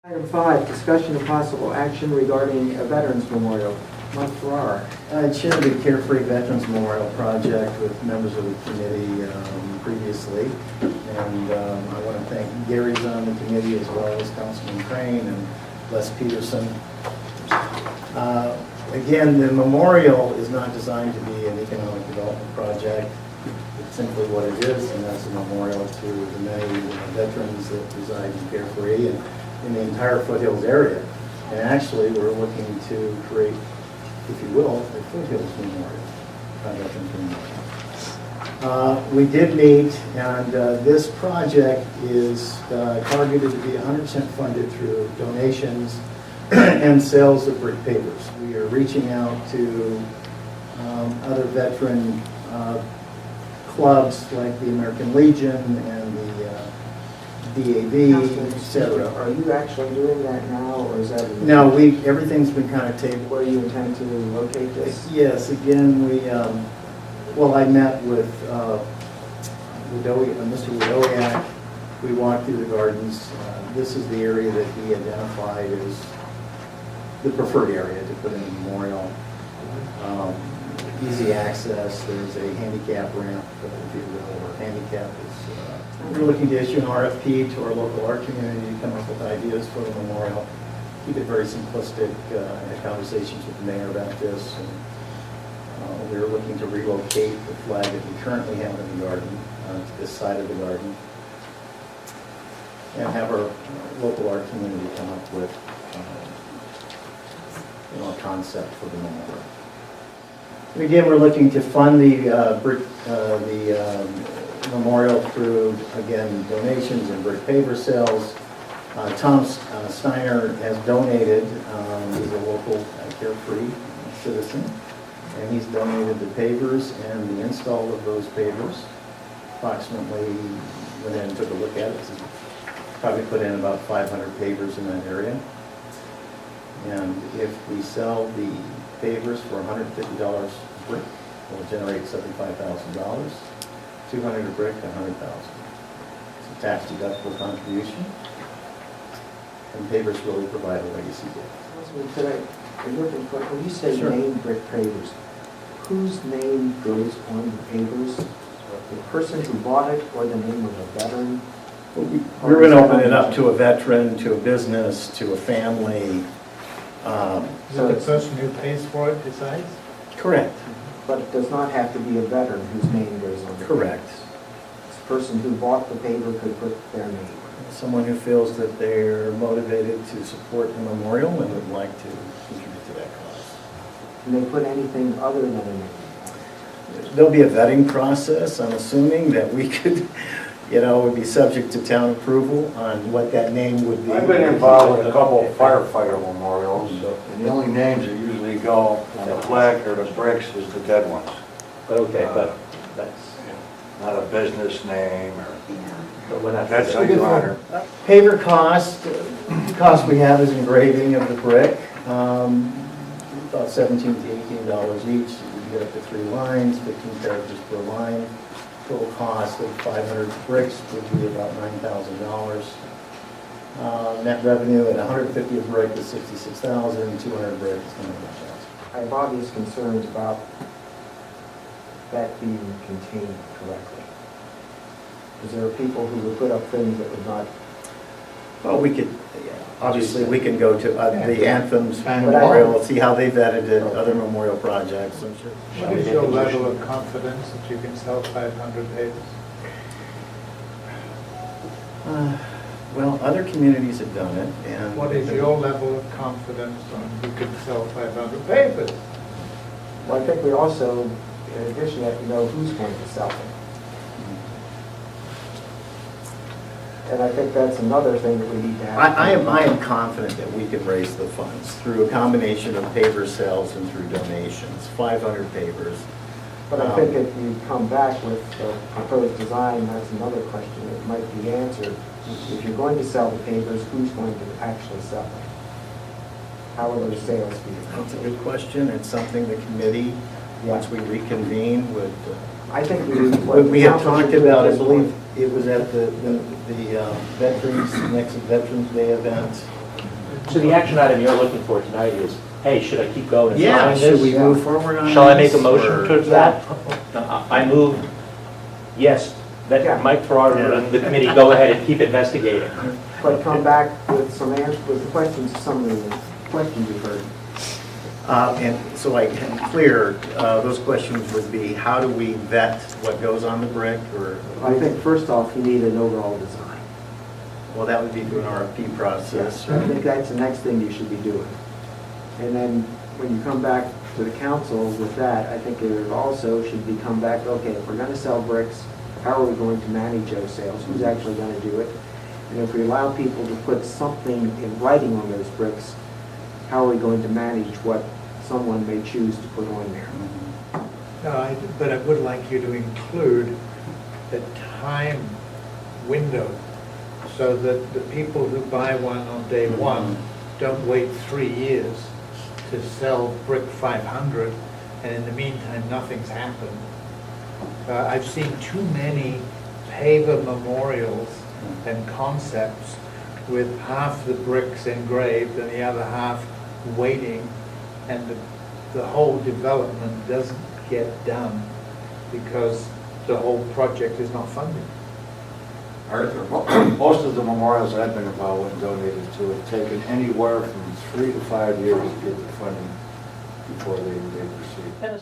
Item 5, discussion of possible action regarding a Veterans Memorial. Mike Farrar. I chaired the Carefree Veterans Memorial Project with members of the committee previously, and I want to thank Gary's on the committee as well as Councilman Crane and Les Peterson. Again, the memorial is not designed to be an economic development project. It's simply what it is, and that's a memorial to the many veterans that reside in Carefree and in the entire foothills area. And actually, we're looking to create, if you will, a foothills memorial, veterans memorial. We did meet, and this project is targeted to be 100% funded through donations and sales of brick pavers. We are reaching out to other veteran clubs like the American Legion and the DAV, etc. Are you actually doing that now, or is that? No, everything's been kind of tabled. Where you intend to locate this? Yes, again, well, I met with Mr. Wodowiak. We walked through the gardens. This is the area that he identified as the preferred area to put in a memorial. Easy access. There's a handicap ramp, if you will, or handicap is. We're looking to issue an RFP to our local art community to come up with ideas for the memorial. Keep it very simplistic. Had conversations with the mayor about this. And, we were looking to relocate the flag that we currently have in the garden to this side of the garden, and have our local art community come up with a concept for the memorial. And again, we're looking to fund the memorial through, again, donations and brick paver sales. Tom Steiner has donated. He's a local Carefree citizen, and he's donated the pavers and the install of those pavers. Approximately, went in and took a look at it. Probably put in about 500 pavers in that area. And if we sell the pavers for $150 a brick, we'll generate $75,000. 200 a brick, 100,000. It's a tax deductible contribution. And pavers really provide a legacy gift. When you say Sure. name brick pavers, whose name goes on the pavers? The person who bought it, or the name of a veteran? We're going to open it up to a veteran, to a business, to a family. So the person who pays for it decides? Correct. But it does not have to be a veteran whose name goes on the Correct. pavers. The person who bought the paver could put their name. Someone who feels that they're motivated to support the memorial and would like to contribute to that cause. Can they put anything other than a name? There'll be a vetting process, I'm assuming, that we could, would be subject to town approval on what that name would be. I've been involved with a couple of firefighter memorials, and the only names that usually go on the plaque or the bricks is the dead ones. But okay, but that's, Not a business name or, but we're not. that's how you honor. Paver cost we have is engraving of the brick, about $17 to $18 each. You can get up to 3 lines, 15 characters per line. Total cost of 500 bricks would be about $9,000. Net revenue at 150 a brick is $66,000, 200 a brick is $100,000. I have obvious concerns about that being contained correctly. Because there are people who would put up things that would not. Well, we could, obviously, we can go to the Anthems But Memorial, see how they vetted it, other memorial projects, I'm sure. What is your level of confidence that you can sell 500 pavers? Well, other communities have done it, and... What is your level of confidence on you can sell 500 pavers? Well, I think we also, in addition, have to know who's going to sell them. And I think that's another thing that we need to have. I am confident that we can raise the funds through a combination of paver sales and through donations, 500 pavers. But I think if you come back with the proposed design, that's another question that might be answered. If you're going to sell the pavers, who's going to actually sell them? How will those sales be? That's a good question. It's something the committee, once we reconvene, would... I think we have talked about, I believe it was at the Veterans, next Veterans Day event. So the action item you're looking for tonight is, hey, should I keep going and Yeah, following should we this? move forward on this? Shall I make a motion or- towards that? I move, yes, Yeah. that Mike Ferraro and the committee go ahead and keep investigating. But come back with some answers, with the questions, some of the questions you've heard. And so I can clear, those questions would be, how do we vet what goes on the brick, or, I think first off, you need an overall design. well, that would be through an RFP process. I think that's the next thing you should be doing. And then when you come back to the council with that, I think it also should be come back, okay, if we're gonna sell bricks, how are we going to manage those sales? Who's actually gonna do it? And if we allow people to put something in writing on those bricks, how are we going to manage what someone may choose to put on there? No, but I would like you to include the time window so that the people who buy one on day one don't wait 3 years to sell brick 500, and in the meantime, nothing's happened. I've seen too many paver memorials and concepts with half the bricks engraved and the other half waiting, and the whole development doesn't get done because the whole project is not funded. Arthur, most of the memorials I've been involved with and donated to have taken anywhere from 3 to 5 years to get the funding before they proceed.